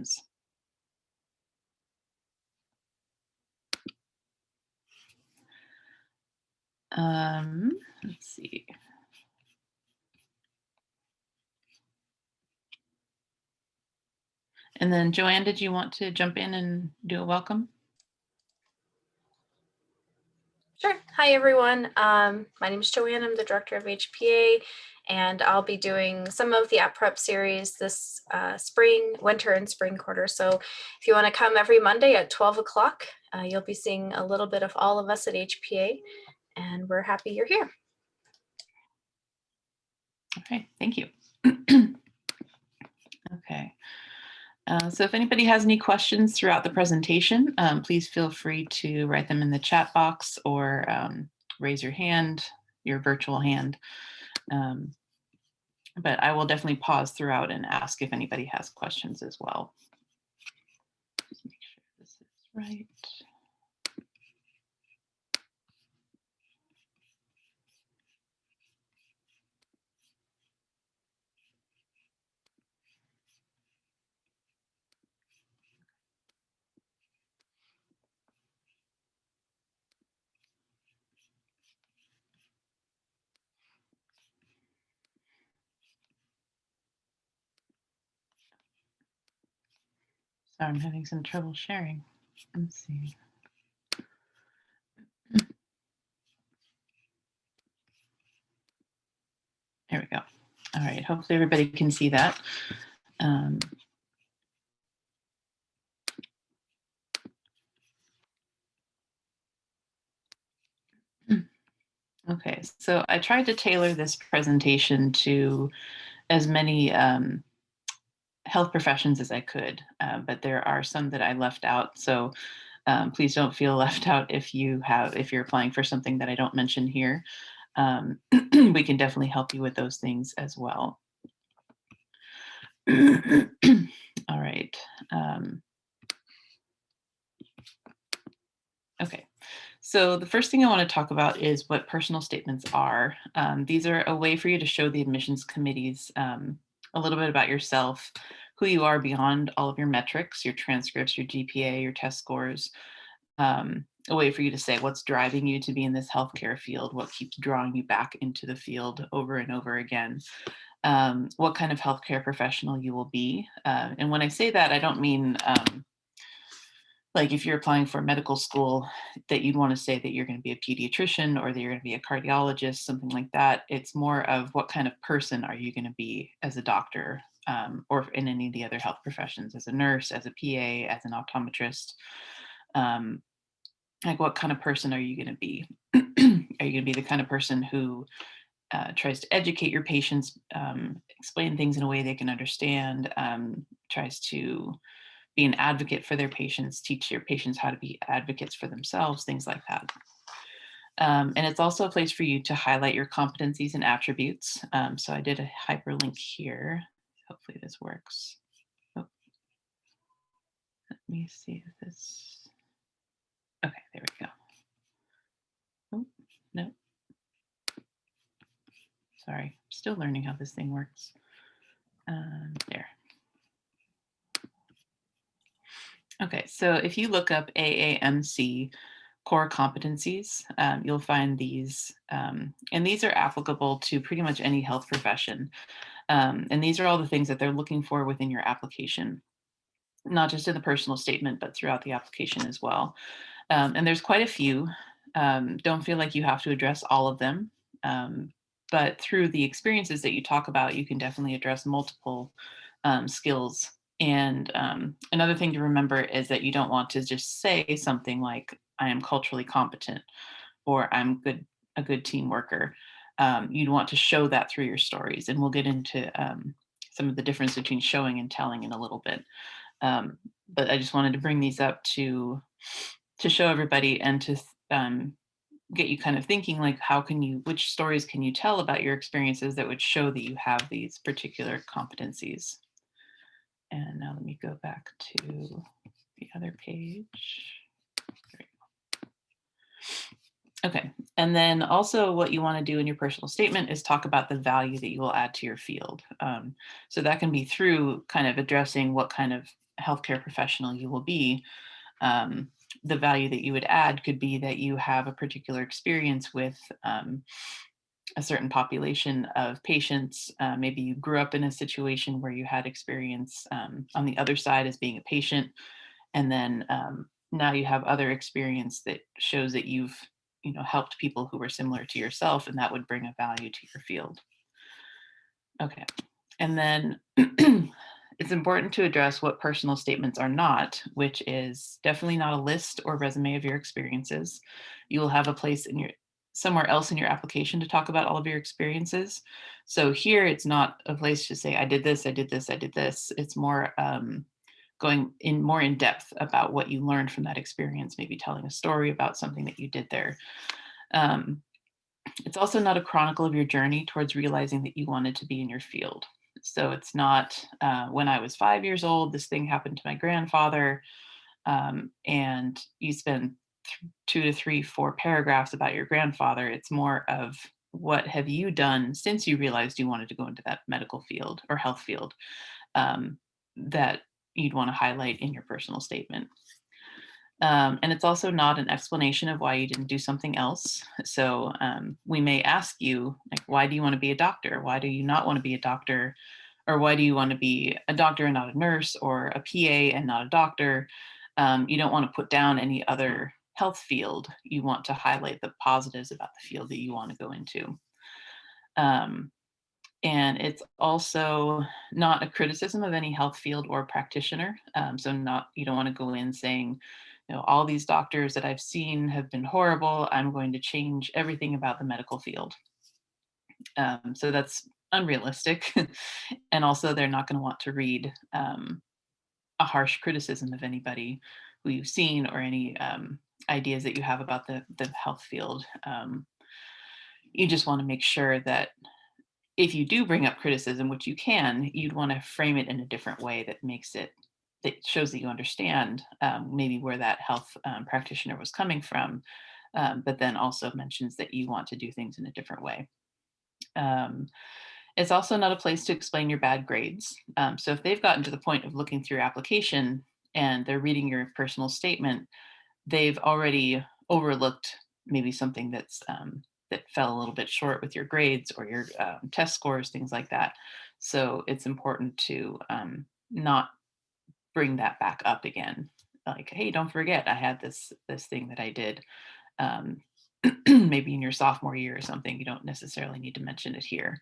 questions. Let's see. And then Joanne, did you want to jump in and do a welcome? Sure. Hi, everyone. My name is Joanne. I'm the director of HPA, and I'll be doing some of the app prep series this winter and spring quarter. So if you want to come every Monday at 12 o'clock, you'll be seeing a little bit of all of us at HPA, and we're happy you're here. Okay, thank you. Okay. So if anybody has any questions throughout the presentation, please feel free to write them in the chat box or raise your hand, your virtual hand. But I will definitely pause throughout and ask if anybody has questions as well. Just make sure this is right. Sorry, I'm having some trouble sharing. Let's see. There we go. All right, hopefully everybody can see that. Okay, so I tried to tailor this presentation to as many health professions as I could, but there are some that I left out. So please don't feel left out if you're applying for something that I don't mention here. We can definitely help you with those things as well. All right. Okay. So the first thing I want to talk about is what personal statements are. These are a way for you to show the admissions committees a little bit about yourself, who you are beyond all of your metrics, your transcripts, your GPA, your test scores. A way for you to say what's driving you to be in this healthcare field, what keeps drawing you back into the field over and over again, what kind of healthcare professional you will be. And when I say that, I don't mean like if you're applying for medical school that you'd want to say that you're going to be a pediatrician or that you're going to be a cardiologist, something like that. It's more of what kind of person are you going to be as a doctor or in any of the other health professions, as a nurse, as a PA, as an optometrist. Like what kind of person are you going to be? Are you going to be the kind of person who tries to educate your patients, explain things in a way they can understand, tries to be an advocate for their patients, teach your patients how to be advocates for themselves, things like that. And it's also a place for you to highlight your competencies and attributes. So I did a hyperlink here. Hopefully this works. Oh. Let me see if this, okay, there we go. Oh, no. Sorry, still learning how this thing works. There. Okay, so if you look up AAMC core competencies, you'll find these, and these are applicable to pretty much any health profession. And these are all the things that they're looking for within your application, not just in the personal statement, but throughout the application as well. And there's quite a few. Don't feel like you have to address all of them. But through the experiences that you talk about, you can definitely address multiple skills. And another thing to remember is that you don't want to just say something like, I am culturally competent, or I'm a good team worker. You'd want to show that through your stories. And we'll get into some of the difference between showing and telling in a little bit. But I just wanted to bring these up to show everybody and to get you kind of thinking like, which stories can you tell about your experiences that would show that you have these particular competencies? And now let me go back to the other page. Okay, and then also what you want to do in your personal statement is talk about the value that you will add to your field. So that can be through kind of addressing what kind of healthcare professional you will be. The value that you would add could be that you have a particular experience with a certain population of patients. Maybe you grew up in a situation where you had experience on the other side as being a patient, and then now you have other experience that shows that you've helped people who were similar to yourself, and that would bring a value to your field. Okay, and then it's important to address what personal statements are not, which is definitely not a list or resume of your experiences. You will have a place in your somewhere else in your application to talk about all of your experiences. So here it's not a place to say I did this, I did this, I did this. It's more going in more in depth about what you learned from that experience, maybe telling a story about something that you did there. Um, it's also not a chronicle of your journey towards realizing that you wanted to be in your field. So it's not when I was 5 years old, this thing happened to my grandfather, and you spend 2 to 3, 4 paragraphs about your grandfather. It's more of what have you done since you realized you wanted to go into that medical field or health field, that you'd want to highlight in your personal statement. And it's also not an explanation of why you didn't do something else. So we may ask you, like, why do you want to be a doctor? Why do you not want to be a doctor? Or why do you want to be a doctor and not a nurse, or a PA and not a doctor? You don't want to put down any other health field. You want to highlight the positives about the field that you want to go into. Um, and it's also not a criticism of any health field or practitioner. So not you don't want to go in saying, all these doctors that I've seen have been horrible. I'm going to change everything about the medical field. So that's unrealistic. And also, they're not going to want to read a harsh criticism of anybody who you've seen, or any ideas that you have about the health field. You just want to make sure that if you do bring up criticism, which you can, you'd want to frame it in a different way that shows that you understand maybe where that health practitioner was coming from, but then also mentions that you want to do things in a different way. Um, it's also not a place to explain your bad grades. So if they've gotten to the point of looking through your application and they're reading your personal statement, they've already overlooked maybe something that fell a little bit short with your grades or your test scores, things like that. So it's important to not bring that back up again. Like, hey, don't forget, I had this thing that I did, um, maybe in your sophomore year or something. You don't necessarily need to mention it here.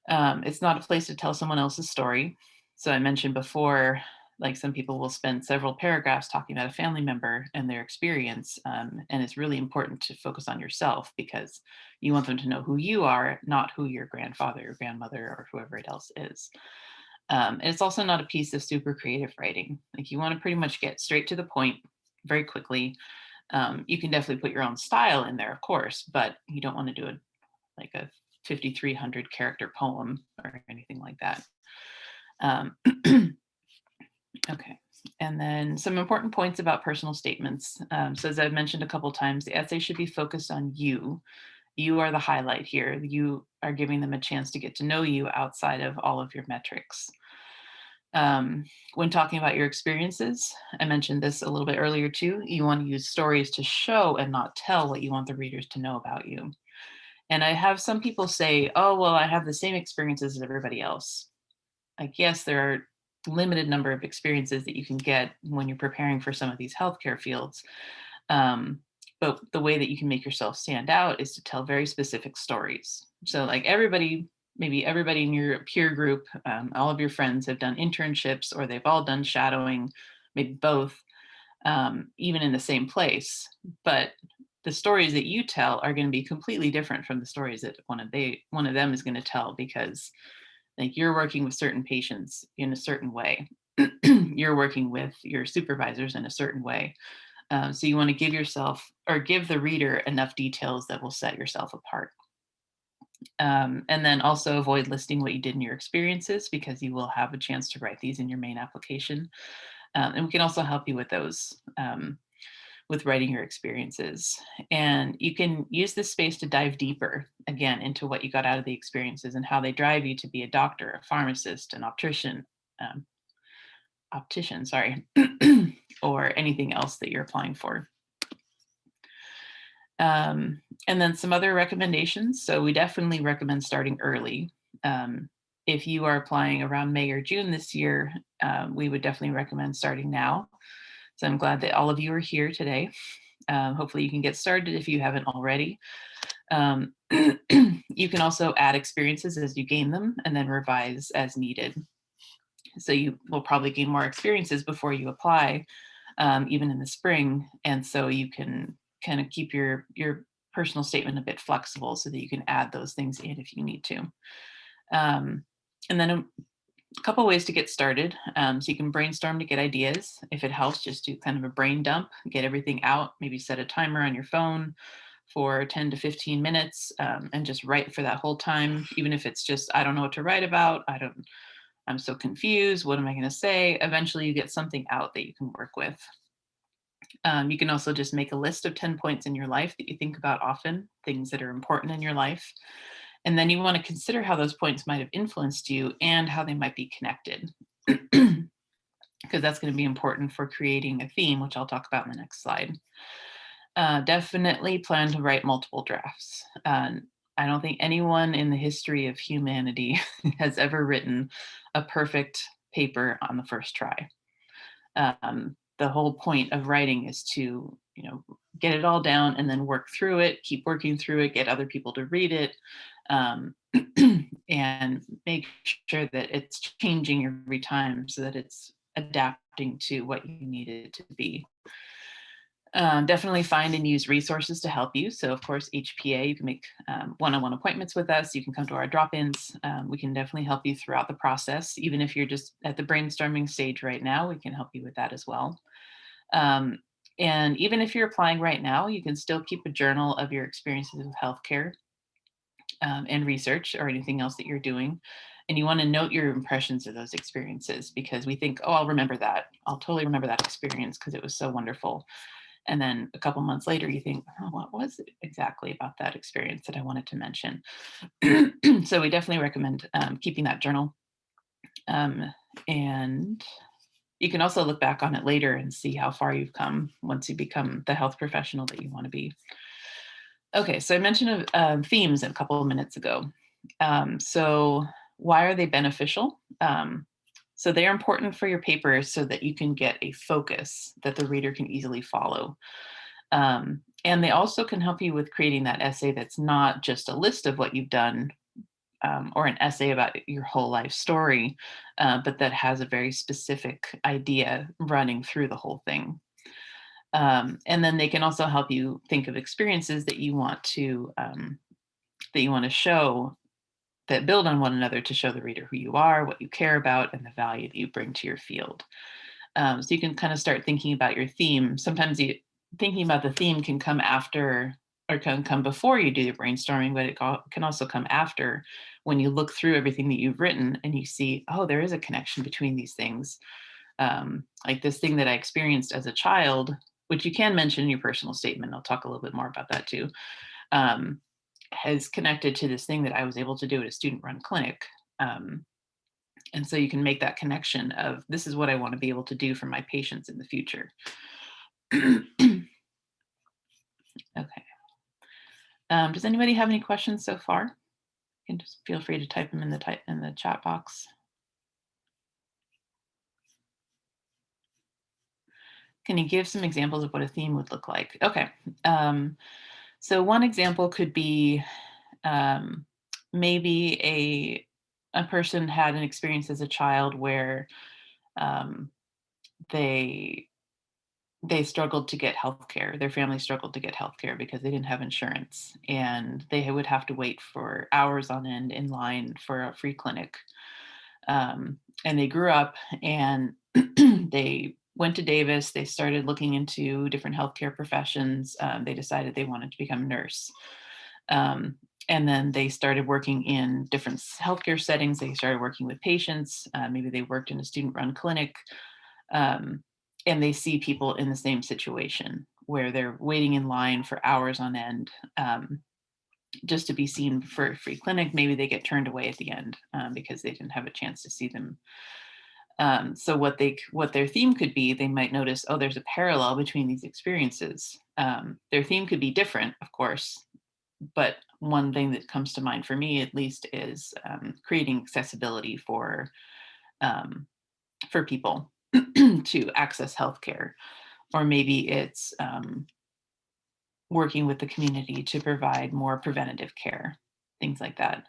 It's not a place to tell someone else's story. So I mentioned before, like, some people will spend several paragraphs talking about a family member and their experience. And it's really important to focus on yourself, because you want them to know who you are, not who your grandfather or grandmother or whoever it else is. And it's also not a piece of super creative writing. Like, you want to pretty much get straight to the point very quickly. You can definitely put your own style in there, of course, but you don't want to do like a 5,300 character poem or anything like that. Um, okay. And then some important points about personal statements. So as I've mentioned a couple times, the essay should be focused on you. You are the highlight here. You are giving them a chance to get to know you outside of all of your metrics. When talking about your experiences, I mentioned this a little bit earlier too, you want to use stories to show and not tell what you want the readers to know about you. And I have some people say, oh, well, I have the same experiences as everybody else. Like, yes, there are limited number of experiences that you can get when you're preparing for some of these healthcare fields. Um, but the way that you can make yourself stand out is to tell very specific stories. So like maybe everybody in your peer group, all of your friends have done internships, or they've all done shadowing, maybe both, even in the same place. But the stories that you tell are going to be completely different from the stories that one of them is going to tell, because like, you're working with certain patients in a certain way. You're working with your supervisors in a certain way. So you want to give yourself, or give the reader, enough details that will set yourself apart. And then also avoid listing what you did in your experiences, because you will have a chance to write these in your main application. And we can also help you with those, with writing your experiences. And you can use this space to dive deeper, again, into what you got out of the experiences and how they drive you to be a doctor, a pharmacist, an optician, um, optician, sorry, or anything else that you're applying for. And then some other recommendations. So we definitely recommend starting early. If you are applying around May or June this year, we would definitely recommend starting now. So I'm glad that all of you are here today. Hopefully you can get started if you haven't already. You can also add experiences as you gain them and then revise as needed. So you will probably gain more experiences before you apply, even in the spring. And so you can kind of keep your personal statement a bit flexible so that you can add those things in if you need to. And then a couple ways to get started. So you can brainstorm to get ideas. If it helps, just do kind of a brain dump, get everything out, maybe set a timer on your phone for 10 to 15 minutes, and just write for that whole time, even if it's just, I don't know what to write about. I'm so confused. What am I going to say? Eventually you get something out that you can work with. You can also just make a list of 10 points in your life that you think about often, things that are important in your life. And then you want to consider how those points might have influenced you and how they might be connected. Because that's going to be important for creating a theme, which I'll talk about in the next slide. Definitely plan to write multiple drafts. I don't think anyone in the history of humanity has ever written a perfect paper on the first try. The whole point of writing is to, get it all down and then work through it, keep working through it, get other people to read it, and make sure that it's changing every time so that it's adapting to what you need it to be. Definitely find and use resources to help you. So of course, HPA, you can make one-on-one appointments with us. You can come to our drop-ins. We can definitely help you throughout the process. Even if you're just at the brainstorming stage right now, we can help you with that as well. And even if you're applying right now, you can still keep a journal of your experiences with healthcare and research or anything else that you're doing. And you want to note your impressions of those experiences because we think, oh, I'll remember that. I'll totally remember that experience because it was so wonderful. And then a couple months later, you think, oh, what was it exactly about that experience that I wanted to mention? So we definitely recommend keeping that journal. And you can also look back on it later and see how far you've come once you become the health professional that you want to be. Okay, so I mentioned themes a couple of minutes ago. So why are they beneficial? So they're important for your paper so that you can get a focus that the reader can easily follow. And they also can help you with creating that essay that's not just a list of what you've done or an essay about your whole life story, but that has a very specific idea running through the whole thing. And then they can also help you think of experiences that you want to show that build on one another to show the reader who you are, what you care about, and the value that you bring to your field. So you can kind of start thinking about your theme. Sometimes thinking about the theme can come after or can come before you do your brainstorming, but it can also come after when you look through everything that you've written and you see, oh, there is a connection between these things. Like this thing that I experienced as a child, which you can mention in your personal statement. I'll talk a little bit more about that too. Has connected to this thing that I was able to do at a student-run clinic. And so you can make that connection of this is what I want to be able to do for my patients in the future. Okay. Does anybody have any questions so far? You can just feel free to type them in the chat box. Can you give some examples of what a theme would look like? Okay. So one example could be maybe a person had an experience as a child where they struggled to get healthcare. Their family struggled to get healthcare because they didn't have insurance, and they would have to wait for hours on end in line for a free clinic. And they grew up and they went to Davis. They started looking into different healthcare professions. They decided they wanted to become a nurse. And then they started working in different healthcare settings. They started working with patients. Maybe they worked in a student-run clinic. And they see people in the same situation where they're waiting in line for hours on end just to be seen for a free clinic. Maybe they get turned away at the end because they didn't have a chance to see them. So what their theme could be, they might notice, oh, there's a parallel between these experiences. Their theme could be different, of course, but one thing that comes to mind for me, at least, is creating accessibility um, for people to access healthcare, or maybe it's working with the community to provide more preventative care, things like that.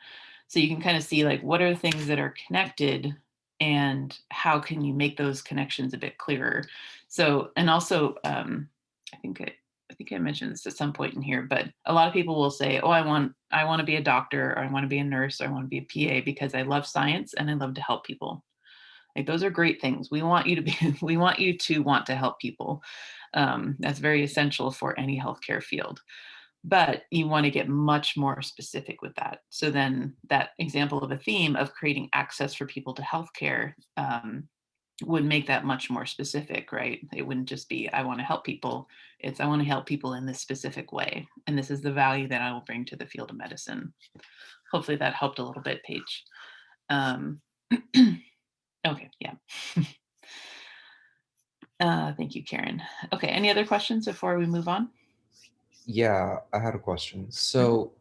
So you can kind of see, like, what are the things that are connected and how can you make those connections a bit clearer. So, and also, I think I mentioned this at some point in here, but a lot of people will say, oh, I want to be a doctor, or I want to be a nurse, or I want to be a PA because I love science and I love to help people. Like, those are great things. We want you to be, we want you to want to help people. That's very essential for any healthcare field. But you want to get much more specific with that. So then that example of a theme of creating access for people to healthcare would make that much more specific, right? It wouldn't just be, I want to help people. It's, I want to help people in this specific way. And this is the value that I will bring to the field of medicine. Hopefully that helped a little bit, Paige. Um, okay, yeah. Thank you, Karen. Okay, any other questions before we move on? Yeah, I had a question. Mhm. So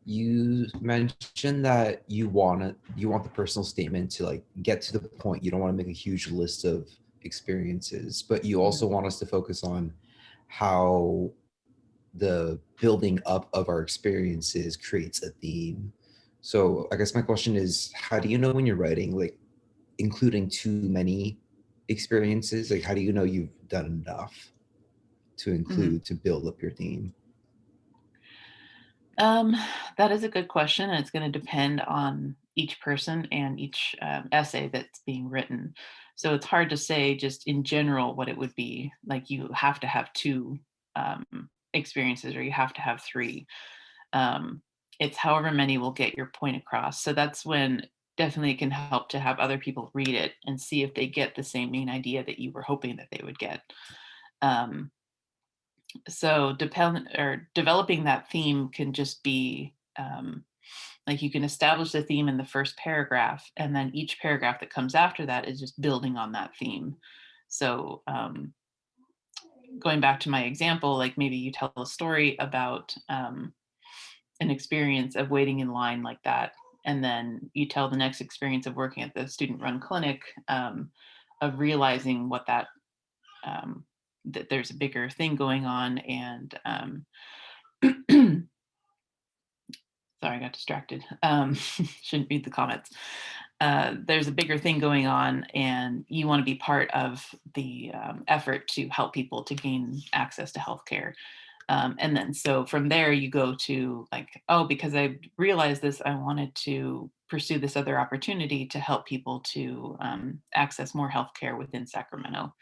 you mentioned that you want the personal statement to like get to the point. You don't want to make a huge list of experiences, but you Mhm. also want us to focus on how the building up of our experiences creates a theme. So I guess my question is, how do you know when you're writing, like including too many experiences? Like how do you know you've done enough to Mhm. include to build up your theme? Um, that is a good question, and it's going to depend on each person and each essay that's being written. So it's hard to say just in general what it would be. Like, you have to have two um, experiences, or you have to have three. Um, it's however many will get your point across. So that's when definitely it can help to have other people read it and see if they get the same main idea that you were hoping that they would get. Um, so depend or developing that theme can just be like, you can establish the theme in the first paragraph, and then each paragraph that comes after that is just building on that theme. So going back to my example, like, maybe you tell a story about an experience of waiting in line like that, and then you tell the next experience of working at the student run clinic, of realizing what um, that there's a bigger thing going on, and sorry, I got distracted. Shouldn't read the comments. There's a bigger thing going on, and you want to be part of the effort to help people to gain access to healthcare. And then, so from there, you go to, like, oh, because I realized this, I wanted to pursue this other opportunity to help people to access more healthcare within Sacramento.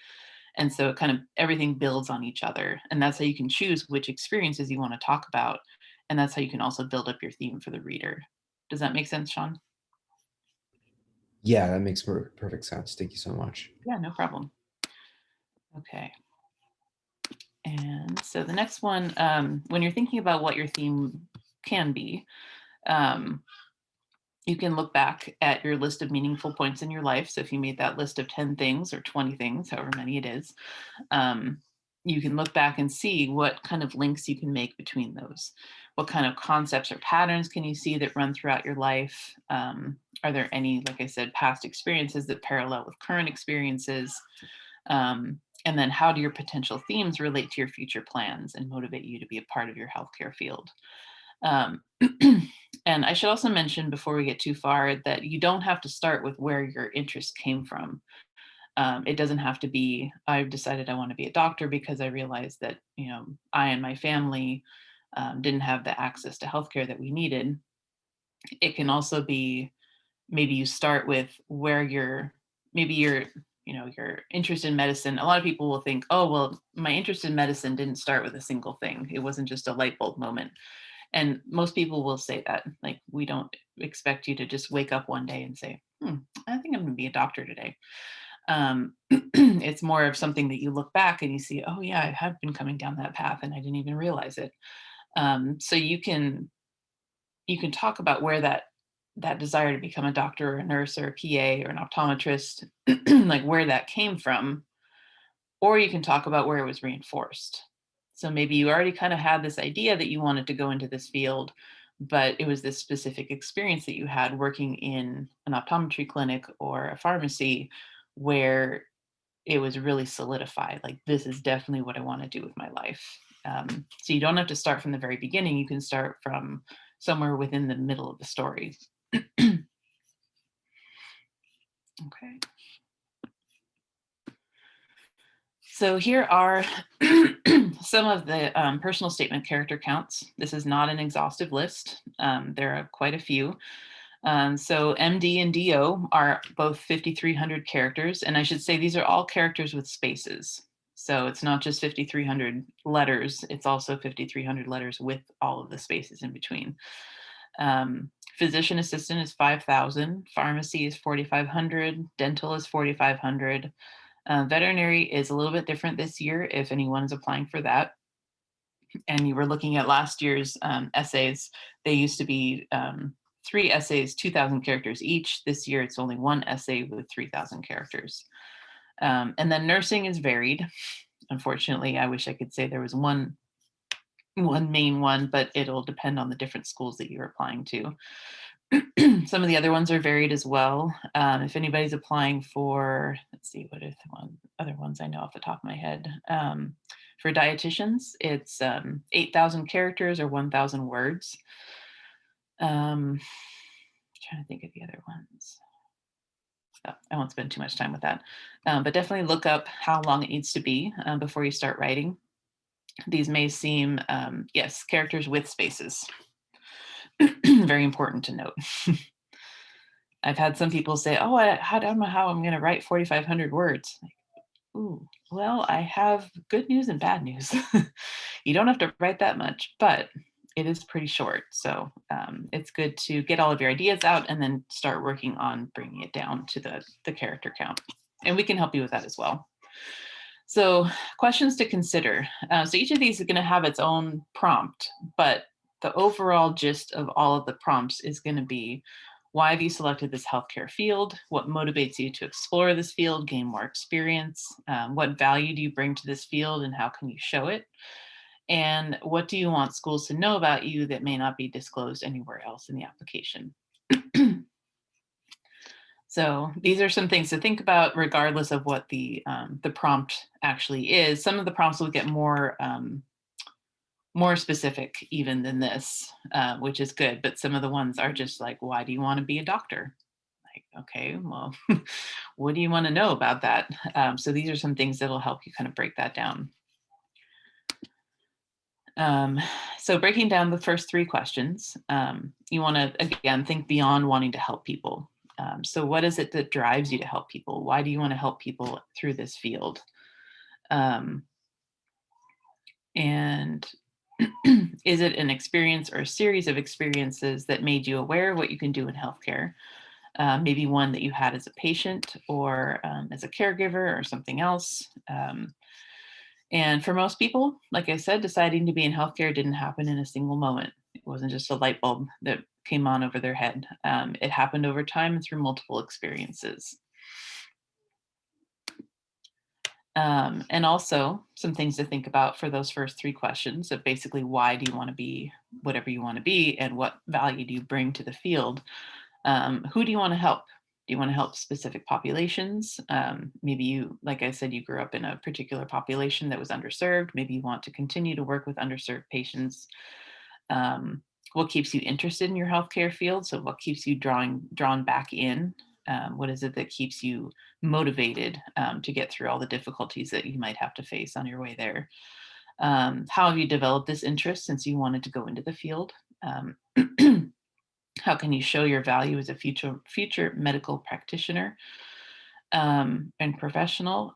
And so, kind of everything builds on each other. And that's how you can choose which experiences you want to talk about. And that's how you can also build up your theme for the reader. Does that make sense, Sean? Yeah, that makes perfect sense. Thank you so much. Yeah, no problem. Okay. And so the next one, when you're thinking about what your theme can be, um, you can look back at your list of meaningful points in your life. So if you made that list of 10 things or 20 things, however many it is, um, you can look back and see what kind of links you can make between those. What kind of concepts or patterns can you see that run throughout your life? Are there any, like I said, past experiences that parallel with current experiences? And then, how do your potential themes relate to your future plans and motivate you to be a part of your healthcare field? Um, and I should also mention, before we get too far, that you don't have to start with where your interest came from. It doesn't have to be, I've decided I want to be a doctor because I realized that, I and my family didn't have the access to healthcare that we needed. It can also be, maybe you start with where maybe your interest in medicine. A lot of people will think, oh, well, my interest in medicine didn't start with a single thing. It wasn't just a light bulb moment. And most people will say that. Like, we don't expect you to just wake up one day and say, I think I'm going to be a doctor today. It's more of something that you look back and you see, oh yeah, I have been coming down that path and I didn't even realize it. So you can talk about where that desire to become a doctor or a nurse or a PA or an optometrist, like where that came from, or you can talk about where it was reinforced. So maybe you already kind of had this idea that you wanted to go into this field, but it was this specific experience that you had working in an optometry clinic or a pharmacy where it was really solidified. Like, this is definitely what I want to do with my life. So you don't have to start from the very beginning. You can start from somewhere within the middle of the story. Okay. So here are some of the personal statement character counts. This is not an exhaustive list. There are quite a few. So MD and DO are both 5,300 characters. And I should say these are all characters with spaces. So it's not just 5,300 letters, it's also 5,300 letters with all of the spaces in between. Physician assistant is 5,000, pharmacy is 4,500, dental is 4,500. Veterinary is a little bit different this year if anyone's applying for that. And you were looking at last year's essays, they used to be 3 essays, 2,000 characters each. This year it's only 1 essay with 3,000 characters. And then nursing is varied. Unfortunately, I wish I could say there was one main one, but it'll depend on the different schools that you're applying to. Some of the other ones are varied as well. If anybody's applying for, let's see, what are the other ones I know off the top of my head? For dietitians, it's 8,000 characters or 1,000 words. Trying to think of the other ones. So I won't spend too much time with that, but definitely look up how long it needs to be before you start writing. These may seem, yes, characters with spaces. Very important to note. I've had some people say, oh, I don't know how I'm going to write 4,500 words. Like, ooh, well, I have good news and bad news. You don't have to write that much, but it is pretty short. So it's good to get all of your ideas out and then start working on bringing it down to the character count. And we can help you with that as well. So questions to consider. So each of these is going to have its own prompt, but the overall gist of all of the prompts is going to be, why have you selected this healthcare field? What motivates you to explore this field, gain more experience? What value do you bring to this field and how can you show it? And what do you want schools to know about you that may not be disclosed anywhere else in the application? So these are some things to think about regardless of what the prompt actually is. Some of the prompts will get more specific even than this, which is good. But some of the ones are just like, why do you want to be a doctor? Like, okay, well, what do you want to know about that? So these are some things that'll help you kind of break that down. So breaking down the first 3 questions, you want to, again, think beyond wanting to help people. So what is it that drives you to help people? Why do you want to help people through this field? And is it an experience or a series of experiences that made you aware of what you can do in healthcare? Maybe one that you had as a patient or as a caregiver or something else. And for most people, like I said, deciding to be in healthcare didn't happen in a single moment. It wasn't just a light bulb that came on over their head. It happened over time and through multiple experiences. And also some things to think about for those first 3 questions of basically, why do you want to be whatever you want to be and what value do you bring to the field? Who do you want to help? Do you want to help specific populations? Maybe you, like I said, you grew up in a particular population that was underserved. Maybe you want to continue to work with underserved patients. What keeps you interested in your healthcare field? So what keeps you drawn back in? What is it that keeps you motivated to get through all the difficulties that you might have to face on your way there? How have you developed this interest since you wanted to go into the field? How can you show your value as a future medical practitioner and professional?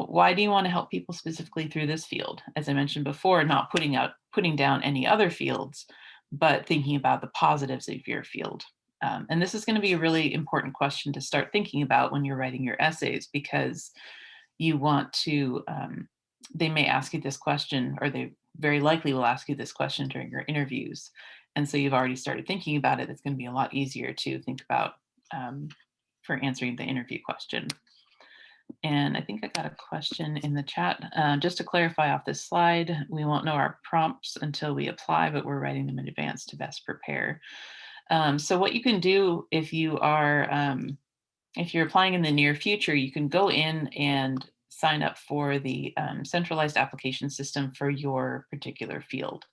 Why do you want to help people specifically through this field? As I mentioned before, not putting down any other fields, but thinking about the positives of your field. And this is going to be a really important question to start thinking about when you're writing your essays, because you want to, they may ask you this question, or they very likely will ask you this question during your interviews. And so you've already started thinking about it. It's going to be a lot easier to think about for answering the interview question. And I think I got a question in the chat. Just to clarify off this slide, we won't know our prompts until we apply, but we're writing them in advance to best prepare. So what you can do if you are, if you're applying in the near future, you can go in and sign up for the centralized application system for your particular field.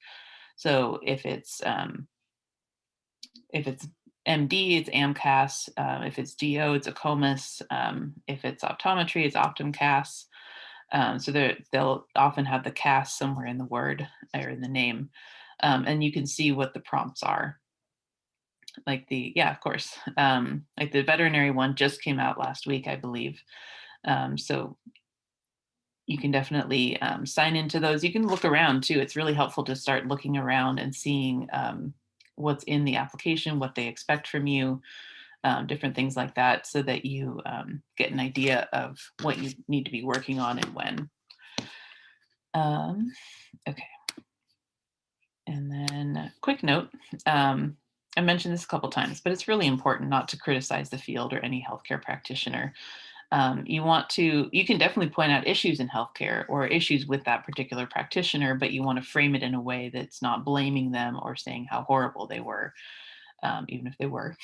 So if it's MD, it's AMCAS. If it's DO, it's ACOMAS. If it's optometry, it's OptumCAS. So they'll often have the CAS somewhere in the word or in the name. And you can see what the prompts are. Like of course. Like the veterinary one just came out last week, I believe. So you can definitely sign into those. You can look around too. It's really helpful to start looking around and seeing what's in the application, what they expect from you, different things like that, so that you get an idea of what you need to be working on and when. Okay. And then quick note, I mentioned this a couple times, but it's really important not to criticize the field or any healthcare practitioner. You can definitely point out issues in healthcare or issues with that particular practitioner, but you want to frame it in a way that's not blaming them or saying how horrible they were, even if they were.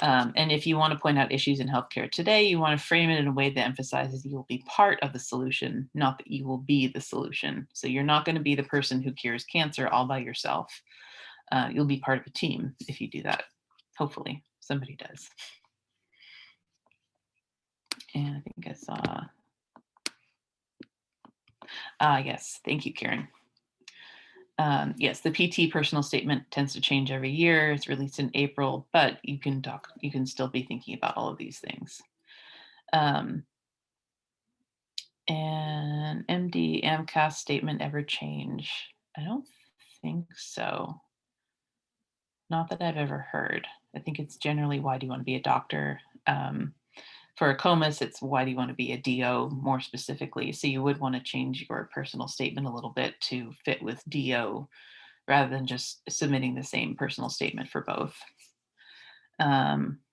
And if you want to point out issues in healthcare today, you want to frame it in a way that emphasizes you will be part of the solution, not that you will be the solution. So you're not going to be the person who cures cancer all by yourself. You'll be part of a team if you do that. Hopefully somebody does. And I think I saw, yes, thank you, Karen. Yes, the PT personal statement tends to change every year. It's released in April, but you can still be thinking about all of these things. And MD AMCAS statement ever change? I don't think so. Not that I've ever heard. I think it's generally, why do you want to be a doctor? For a COMAS, it's why do you want to be a DO more specifically? So you would want to change your personal statement a little bit to fit with DO rather than just submitting the same personal statement for both.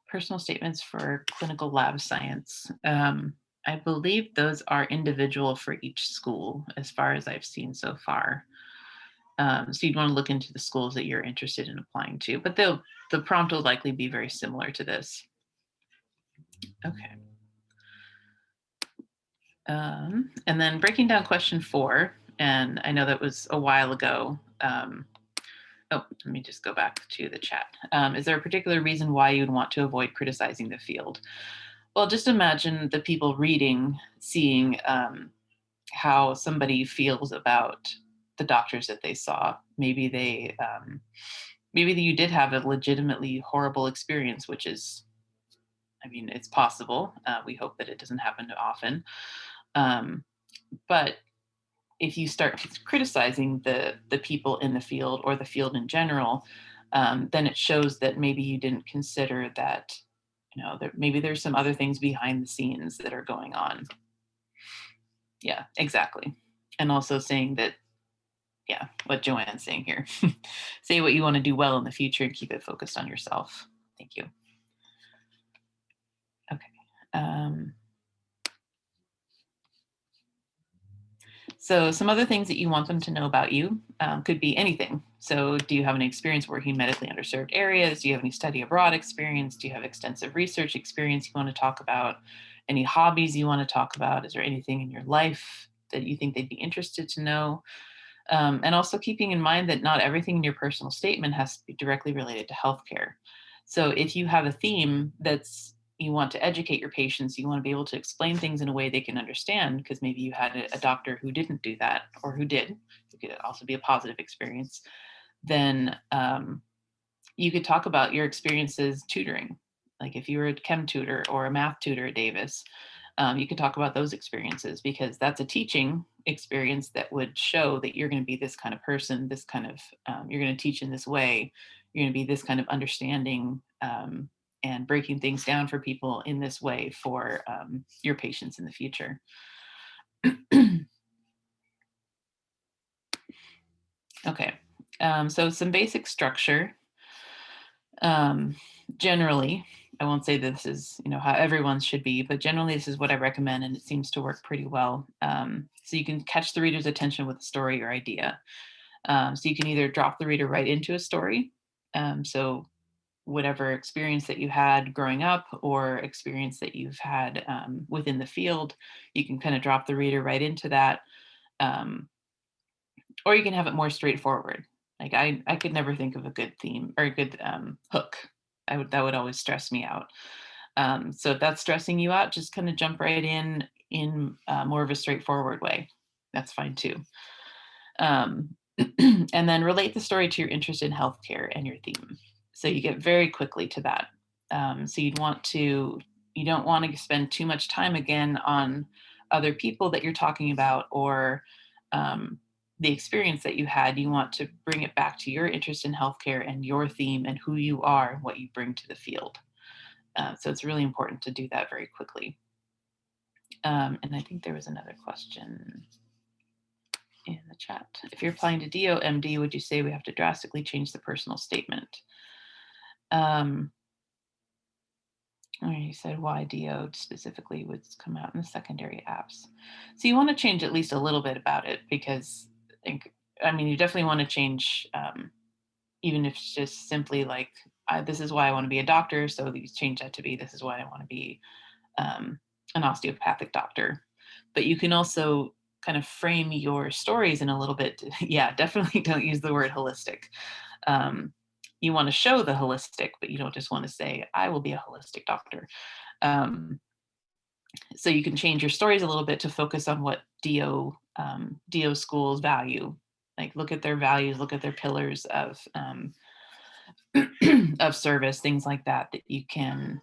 Personal statements for clinical lab science. I believe those are individual for each school as far as I've seen so far. So you'd want to look into the schools that you're interested in applying to, but the prompt will likely be very similar to this. Okay. And then breaking down question 4, and I know that was a while ago. Oh, let me just go back to the chat. Is there a particular reason why you'd want to avoid criticizing the field? Well, just imagine the people reading, seeing how somebody feels about the doctors that they saw. Maybe you did have a legitimately horrible experience, which is, I mean, it's possible. We hope that it doesn't happen too often. But if you start criticizing the people in the field or the field in general, then it shows that maybe you didn't consider that, maybe there's some other things behind the scenes that are going on. Yeah, exactly. And also saying that, yeah, what Joanne's saying here. Say what you want to do well in the future and keep it focused on yourself. Thank you. Okay. So some other things that you want them to know about you could be anything. So do you have any experience working in medically underserved areas? Do you have any study abroad experience? Do you have extensive research experience you want to talk about? Any hobbies you want to talk about? Is there anything in your life that you think they'd be interested to know? And also keeping in mind that not everything in your personal statement has to be directly related to healthcare. So if you have a theme you want to educate your patients, you want to be able to explain things in a way they can understand, because maybe you had a doctor who didn't do that, or who did. It could also be a positive experience. Then you could talk about your experiences tutoring. Like if you were a chem tutor or a math tutor at Davis, you could talk about those experiences, because that's a teaching experience that would show that you're going to be this kind of person, this kind of, you're going to teach in this way, you're going to be this kind of understanding and breaking things down for people in this way for your patients in the future. Okay. So some basic structure. Generally, I won't say this is, how everyone should be, but generally this is what I recommend, and it seems to work pretty well. So you can catch the reader's attention with a story or idea. So you can either drop the reader right into a story. So whatever experience that you had growing up or experience that you've had within the field, you can kind of drop the reader right into that. Um, or you can have it more straightforward. Like I could never think of a good theme or a good hook. That would always stress me out. So if that's stressing you out, just kind of jump right in more of a straightforward way. That's fine too. And then relate the story to your interest in healthcare and your theme. So you get very quickly to that. So you don't want to spend too much time again on other people that you're talking about or the experience that you had. You want to bring it back to your interest in healthcare and your theme and who you are and what you bring to the field. So it's really important to do that very quickly. And I think there was another question in the chat. If you're applying to DOMD, would you say we have to drastically change the personal statement? Or you said why DO specifically would come out in the secondary apps. So you want to change at least a little bit about it because you definitely want to change, even if it's just simply like, this is why I want to be a doctor. So you change that to be, this is why I want to be an osteopathic doctor. But you can also kind of frame your stories in a little bit. Yeah, definitely don't use the word holistic. You want to show the holistic, but you don't just want to say, I will be a holistic doctor. So you can change your stories a little bit to focus on what DO schools value. Like look at their values, look at their pillars of of service, things like that you can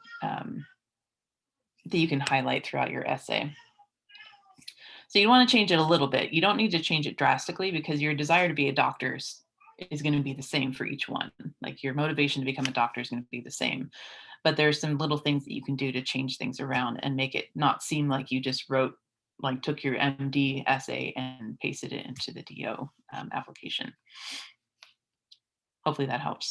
highlight throughout your essay. So you want to change it a little bit. You don't need to change it drastically because your desire to be a doctor is going to be the same for each one. Like your motivation to become a doctor is going to be the same. But there's some little things that you can do to change things around and make it not seem like you just took your MD essay and pasted it into the DO application. Hopefully that helps.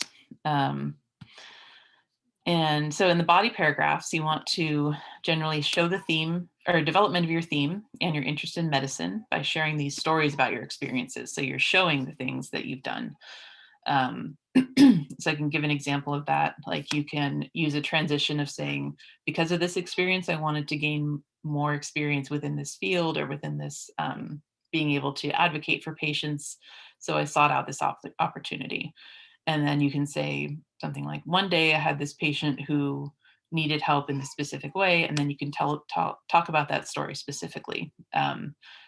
And so in the body paragraphs, you want to generally show the theme or development of your theme and your interest in medicine by sharing these stories about your experiences. So you're showing the things that you've done. So I can give an example of that. Like you can use a transition of saying, because of this experience, I wanted to gain more experience within this field or within this being able to advocate for patients. So I sought out this opportunity. And then you can say something like, one day I had this patient who needed help in this specific way. And then you can talk about that story specifically.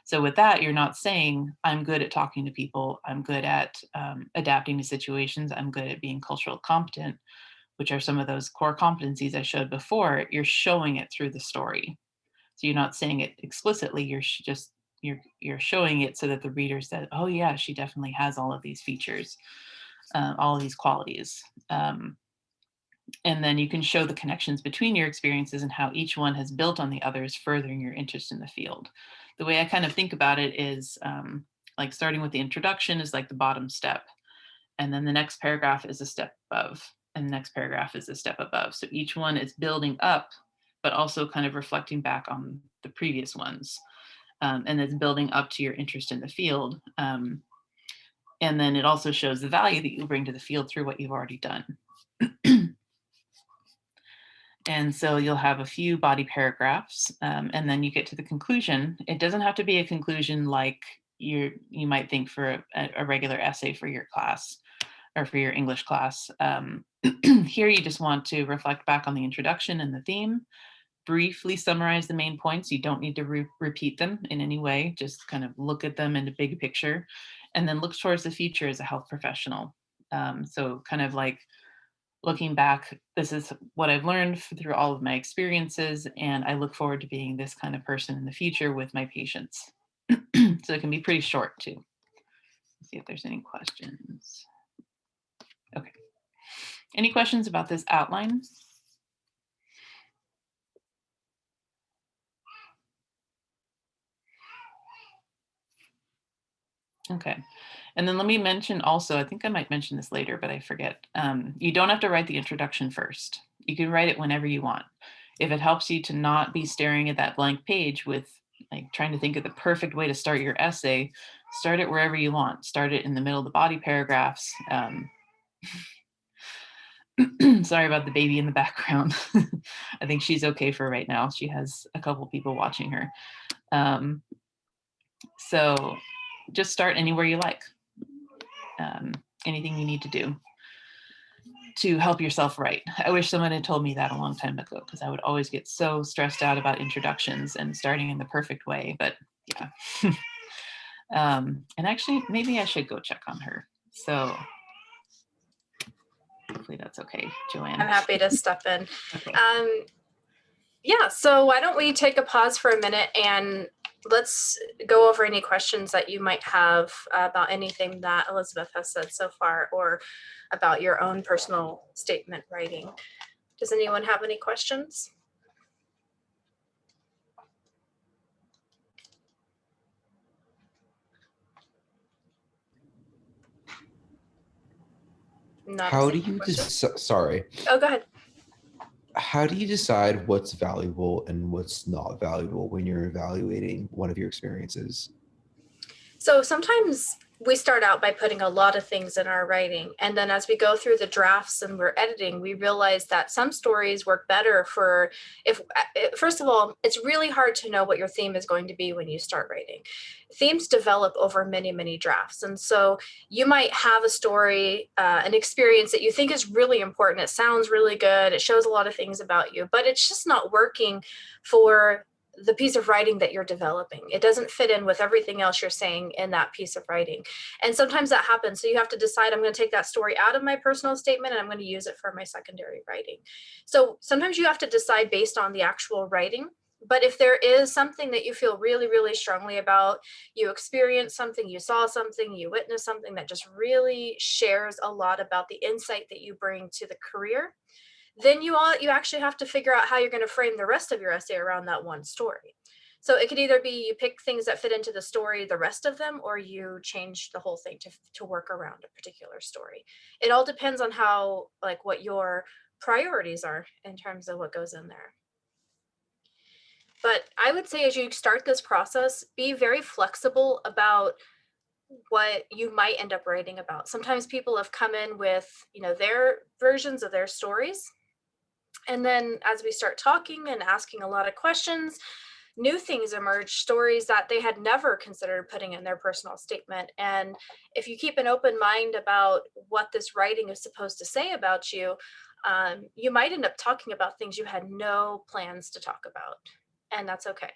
So with that, you're not saying, I'm good at talking to people. I'm good at adapting to situations. I'm good at being culturally competent, which are some of those core competencies I showed before. You're showing it through the story. So you're not saying it explicitly. You're showing it so that the reader says, oh yeah, she definitely has all of these features. All of these qualities. And then you can show the connections between your experiences and how each one has built on the others, furthering your interest in the field. The way I kind of think about it is like starting with the introduction is like the bottom step. And then the next paragraph is a step above. And the next paragraph is a step above. So each one is building up, but also kind of reflecting back on the previous ones. And it's building up to your interest in the field. And then it also shows the value that you bring to the field through what you've already done. And so you'll have a few body paragraphs, and then you get to the conclusion. It doesn't have to be a conclusion like you might think for a regular essay for your class or for your English class. Here you just want to reflect back on the introduction and the theme, briefly summarize the main points. You don't need to repeat them in any way, just kind of look at them in the big picture, and then look towards the future as a health professional. So kind of like looking back, this is what I've learned through all of my experiences, and I look forward to being this kind of person in the future with my patients. So it can be pretty short too. Let's see if there's any questions. Okay. Any questions about this outline? Okay. And then let me mention also, I think I might mention this later, but I forget. You don't have to write the introduction first. You can write it whenever you want. If it helps you to not be staring at that blank page with like trying to think of the perfect way to start your essay, start it wherever you want. Start it in the middle of the body paragraphs. Sorry about the baby in the background. I think she's okay for right now. She has a couple people watching her. So just start anywhere you like. Anything you need to do to help yourself write. I wish someone had told me that a long time ago, because I would always get so stressed out about introductions and starting in the perfect way. But yeah. And actually, maybe I should go check on her. So hopefully that's okay, Joanne. I'm happy to step in. Okay. Yeah, so why don't we take a pause for a minute and let's go over any questions that you might have about anything that Elizabeth has said so far, or about your own personal statement writing. Does anyone have any questions? Not How do you sorry. Oh, go ahead. How do you decide what's valuable and what's not valuable when you're evaluating one of your experiences? So sometimes we start out by putting a lot of things in our writing. And then as we go through the drafts and we're editing, we realize that some stories work better for first of all, it's really hard to know what your theme is going to be when you start writing. Themes develop over many, many drafts. And so you might have a story, an experience that you think is really important. It sounds really good. It shows a lot of things about you, but it's just not working for the piece of writing that you're developing. It doesn't fit in with everything else you're saying in that piece of writing. And sometimes that happens. So you have to decide, I'm going to take that story out of my personal statement and I'm going to use it for my secondary writing. So sometimes you have to decide based on the actual writing. But if there is something that you feel really, really strongly about, you experienced something, you saw something, you witnessed something that just really shares a lot about the insight that you bring to the career, then you actually have to figure out how you're going to frame the rest of your essay around that one story. So it could either be you pick things that fit into the story, the rest of them, or you change the whole thing to work around a particular story. It all depends on how, like, what your priorities are in terms of what goes in there. But I would say as you start this process, be very flexible about what you might end up writing about. Sometimes people have come in with, their versions of their stories. And then as we start talking and asking a lot of questions, new things emerge, stories that they had never considered putting in their personal statement. And if you keep an open mind about what this writing is supposed to say about you, you might end up talking about things you had no plans to talk about. And that's okay.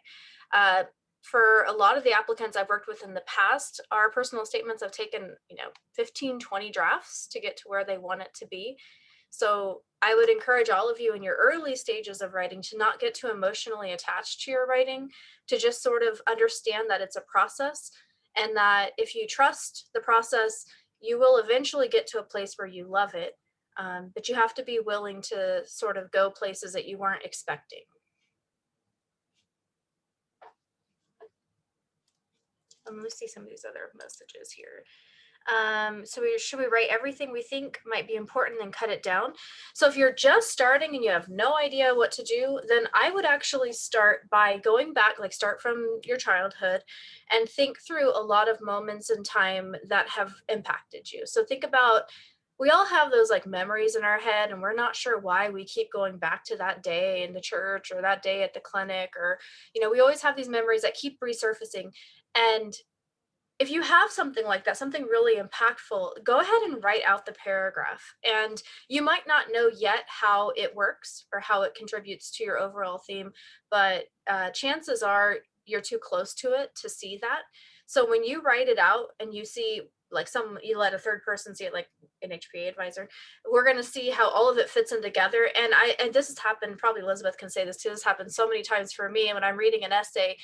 For a lot of the applicants I've worked with in the past, our personal statements have taken, 15, 20 drafts to get to where they want it to be. So I would encourage all of you in your early stages of writing to not get too emotionally attached to your writing, to just sort of understand that it's a process, and that if you trust the process, you will eventually get to a place where you love it. But you have to be willing to sort of go places that you weren't expecting. Let me see some of these other messages here. So should we write everything we think might be important and cut it down? So if you're just starting and you have no idea what to do, then I would actually start by going back, like start from your childhood and think through a lot of moments in time that have impacted you. So think about, we all have those like memories in our head and we're not sure why we keep going back to that day in the church or that day at the clinic, or, we always have these memories that keep resurfacing. And if you have something like that, something really impactful, go ahead and write out the paragraph. And you might not know yet how it works or how it contributes to your overall theme, but chances are you're too close to it to see that. So when you write it out and you see, like, you let a third person see it, like an HPA advisor, we're going to see how all of it fits in together. And this has happened, probably Elizabeth can say this too, this happened so many times for me. And when I'm reading an essay,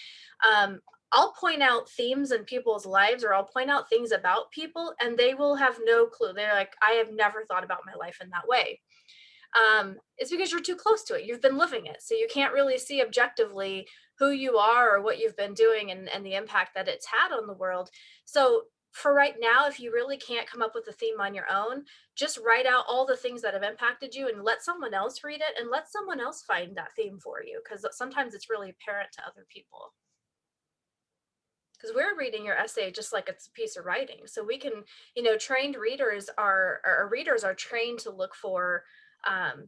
I'll point out themes in people's lives, or I'll point out things about people, and they will have no clue. They're like, I have never thought about my life in that way. It's because you're too close to it. You've been living it. So you can't really see objectively who you are or what you've been doing and the impact that it's had on the world. So for right now, if you really can't come up with a theme on your own, just write out all the things that have impacted you and let someone else read it and let someone else find that theme for you, because sometimes it's really apparent to other people. Because we're reading your essay just like it's a piece of writing. So we can, trained readers our readers are trained to look for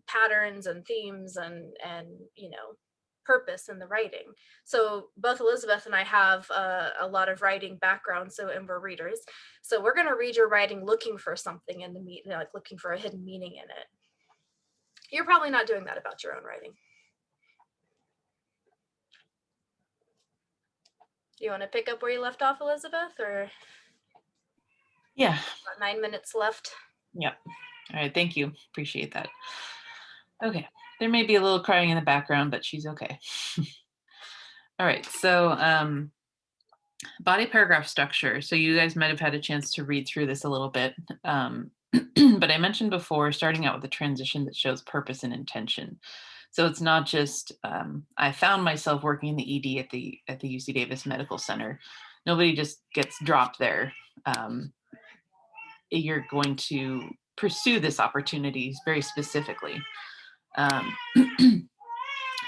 patterns and themes and purpose in the writing. So both Elizabeth and I have a lot of writing background, and we're readers. So we're going to read your writing looking for something in the like looking for a hidden meaning in it. You're probably not doing that about your own writing. You want to pick up where you left off, Elizabeth, or? Yeah. About 9 minutes left. Yep. All right. Thank you. Appreciate that. Okay. There may be a little crying in the background, but she's okay. All right. So body paragraph structure. So you guys might have had a chance to read through this a little bit. But I mentioned before, starting out with a transition that shows purpose and intention. So it's not just, I found myself working in the ED at the UC Davis Medical Center. Nobody just gets dropped there. You're going to pursue this opportunity very specifically.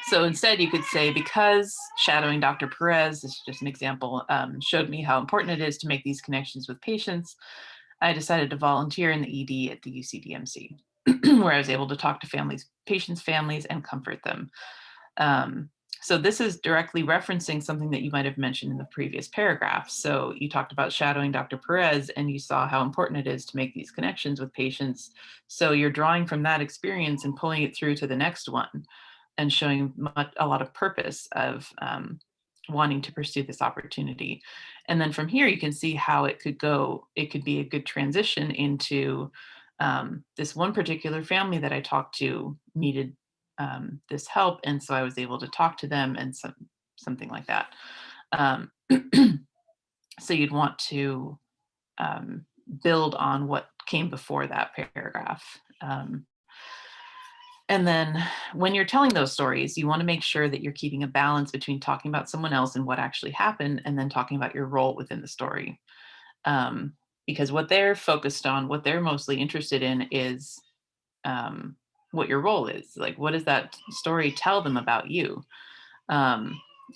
So instead you could say, because shadowing Dr. Perez, this is just an example, showed me how important it is to make these connections with patients, I decided to volunteer in the ED at the UCDMC, where I was able to talk to patients' families, and comfort them. So this is directly referencing something that you might have mentioned in the previous paragraph. So you talked about shadowing Dr. Perez, and you saw how important it is to make these connections with patients. So you're drawing from that experience and pulling it through to the next one, and showing a lot of purpose of wanting to pursue this opportunity. And then from here, you can see how it could go. It could be a good transition into this one particular family that I talked to needed this help. And so I was able to talk to them, and something like that. So you'd want to build on what came before that paragraph. And then when you're telling those stories, you want to make sure that you're keeping a balance between talking about someone else and what actually happened, and then talking about your role within the story. Because what they're focused on, what they're mostly interested in, is what your role is. Like, what does that story tell them about you,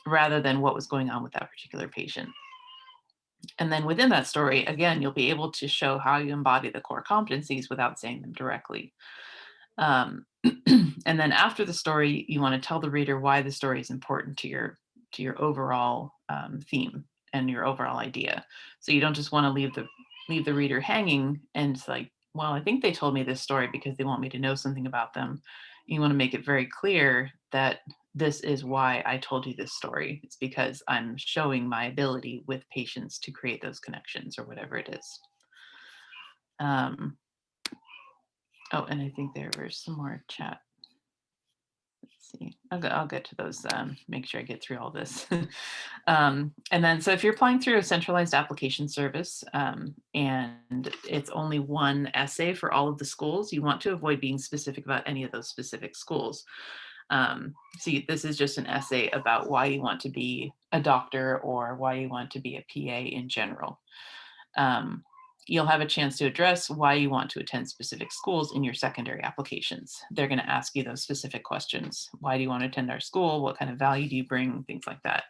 rather than what was going on with that particular patient. And then within that story, again, you'll be able to show how you embody the core competencies without saying them directly. And then after the story, you want to tell the reader why the story is important to your overall theme and your overall idea. So you don't just want to leave the reader hanging and it's like, well, I think they told me this story because they want me to know something about them. You want to make it very clear that this is why I told you this story. It's because I'm showing my ability with patients to create those connections, or whatever it is. Oh, and I think there was some more chat. Let's see. I'll get to those, make sure I get through all this. And then, so if you're applying through a centralized application service, and it's only one essay for all of the schools, you want to avoid being specific about any of those specific schools. See, this is just an essay about why you want to be a doctor, or why you want to be a PA in general. You'll have a chance to address why you want to attend specific schools in your secondary applications. They're going to ask you those specific questions. Why do you want to attend our school? What kind of value do you bring? Things like that.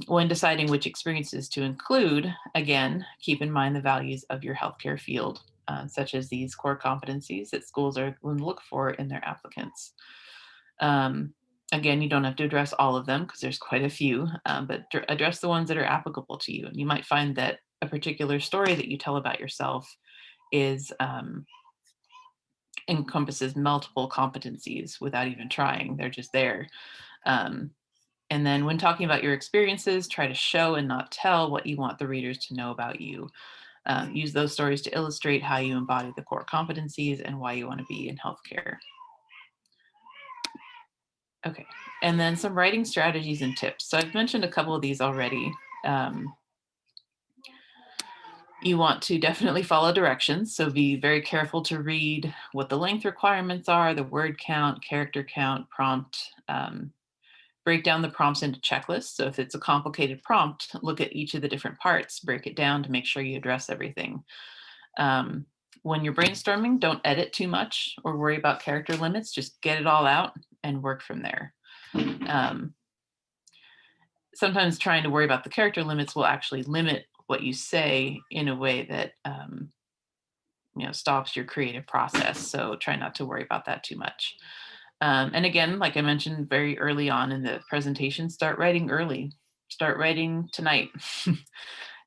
When deciding which experiences to include, again, keep in mind the values of your healthcare field, such as these core competencies that schools are going to look for in their applicants. Again, you don't have to address all of them because there's quite a few, but address the ones that are applicable to you. And you might find that a particular story that you tell about yourself encompasses multiple competencies without even trying. They're just there. And then when talking about your experiences, try to show and not tell what you want the readers to know about you. Use those stories to illustrate how you embody the core competencies and why you want to be in healthcare. Okay, and then some writing strategies and tips. So I've mentioned a couple of these already. You want to definitely follow directions. So be very careful to read what the length requirements are, the word count, character count, prompt. Break down the prompts into checklists. So if it's a complicated prompt, look at each of the different parts, break it down to make sure you address everything. When you're brainstorming, don't edit too much or worry about character limits. Just get it all out and work from there. Sometimes trying to worry about the character limits will actually limit what you say in a way that stops your creative process. So try not to worry about that too much. And again, like I mentioned very early on in the presentation, start writing early. Start writing tonight.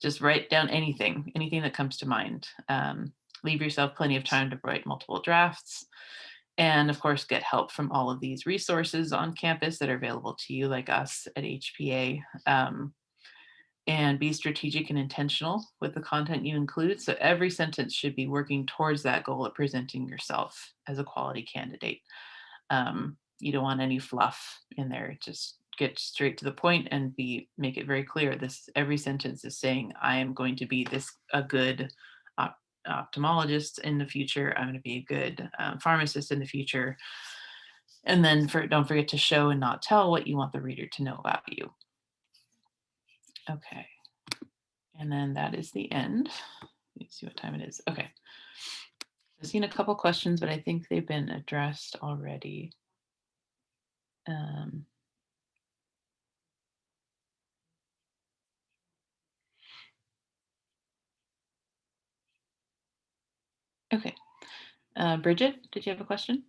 Just write down anything that comes to mind. Leave yourself plenty of time to write multiple drafts. And of course, get help from all of these resources on campus that are available to you, like us at HPA. And be strategic and intentional with the content you include. So every sentence should be working towards that goal of presenting yourself as a quality candidate. You don't want any fluff in there. Just get straight to the point and make it very clear. Every sentence is saying, I am going to be a good ophthalmologist in the future. I'm going to be a good pharmacist in the future. And then don't forget to show and not tell what you want the reader to know about you. Okay. And then that is the end. Let's see what time it is. Okay. I've seen a couple questions, but I think they've been addressed already. Okay. Bridget, did you have a question?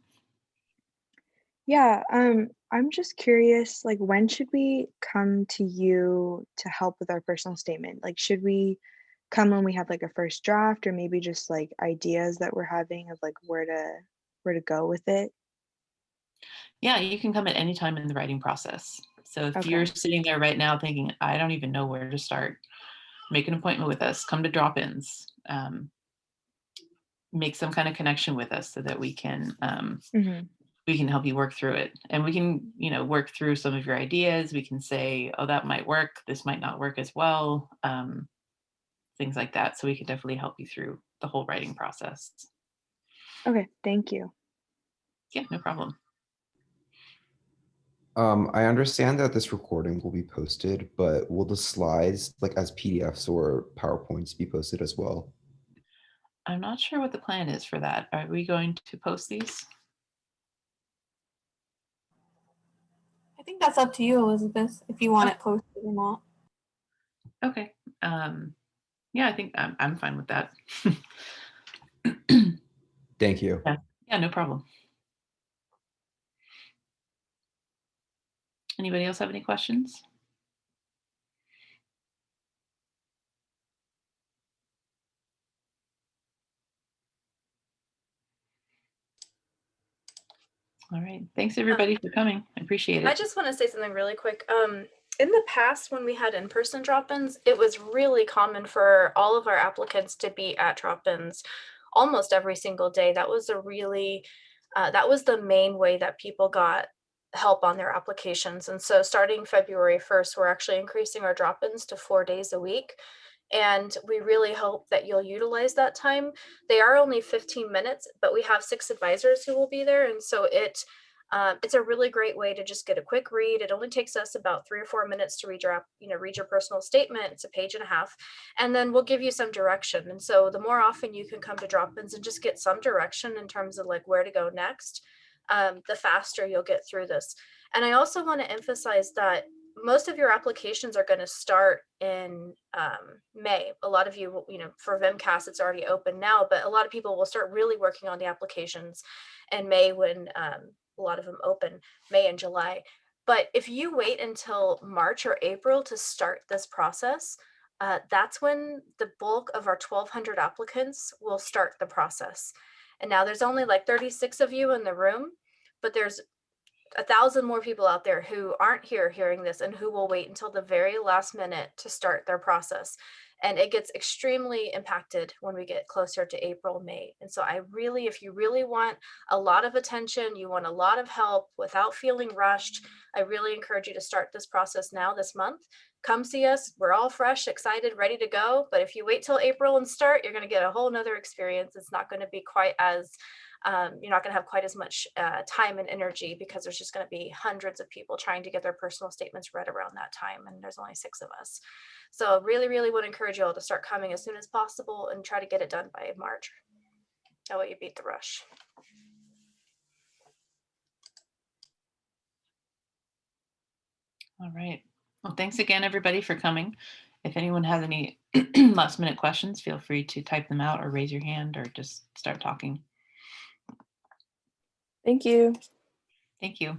Yeah, I'm just curious, like, when should we come to you to help with our personal statement? Like, should we come when we have like a first draft, or maybe just like ideas that we're having of like where to go with it? Yeah, you can come at any time in the writing process. So if you're Okay. sitting there right now thinking, I don't even know where to start, make an appointment with us, come to drop-ins, make some kind of connection with us so that we can help you work through it. And we can, work through some of your ideas. We can say, oh, that might work. This might not work as well. Things like that. So we can definitely help you through the whole writing process. Okay, thank you. Yeah, no problem. I understand that this recording will be posted, but will the slides, like as PDFs or PowerPoints, be posted as well? I'm not sure what the plan is for that. Are we going to post these? I think that's up to you, Elizabeth, if you want it posted or not. Okay. Yeah, I think I'm fine with that. Thank you. Yeah, no problem. Anybody else have any questions? All right. Thanks everybody for coming. I appreciate it. I just want to say something really quick. In the past, when we had in-person drop-ins, it was really common for all of our applicants to be at drop-ins almost every single day. That was that was the main way that people got help on their applications. And so starting February 1st, we're actually increasing our drop-ins to 4 days a week. And we really hope that you'll utilize that time. They are only 15 minutes, but we have 6 advisors who will be there. And so it's a really great way to just get a quick read. It only takes us about 3 or 4 minutes to read your personal statement. It's a page and a half, and then we'll give you some direction. And so the more often you can come to drop-ins and just get some direction in terms of like where to go next, the faster you'll get through this. And I also want to emphasize that most of your applications are going to start in May. A lot of you, for VMCAS, it's already open now, but a lot of people will start really working on the applications in May when a lot of them open May and July. But if you wait until March or April to start this process, that's when the bulk of our 1,200 applicants will start the process. And now there's only like 36 of you in the room, but there's 1,000 more people out there who aren't here hearing this and who will wait until the very last minute to start their process. And it gets extremely impacted when we get closer to April, May. And so if you really want a lot of attention, you want a lot of help without feeling rushed, I really encourage you to start this process now, this month. Come see us. We're all fresh, excited, ready to go. But if you wait till April and start, you're going to get a whole nother experience. It's not going to be quite as you're not going to have quite as much time and energy because there's just going to be hundreds of people trying to get their personal statements read around that time, and there's only 6 of us. So really, really would encourage you all to start coming as soon as possible and try to get it done by March. That way you beat the rush. All right. Well, thanks again, everybody, for coming. If anyone has any last minute questions, feel free to type them out or raise your hand or just start talking. Thank you. Thank you.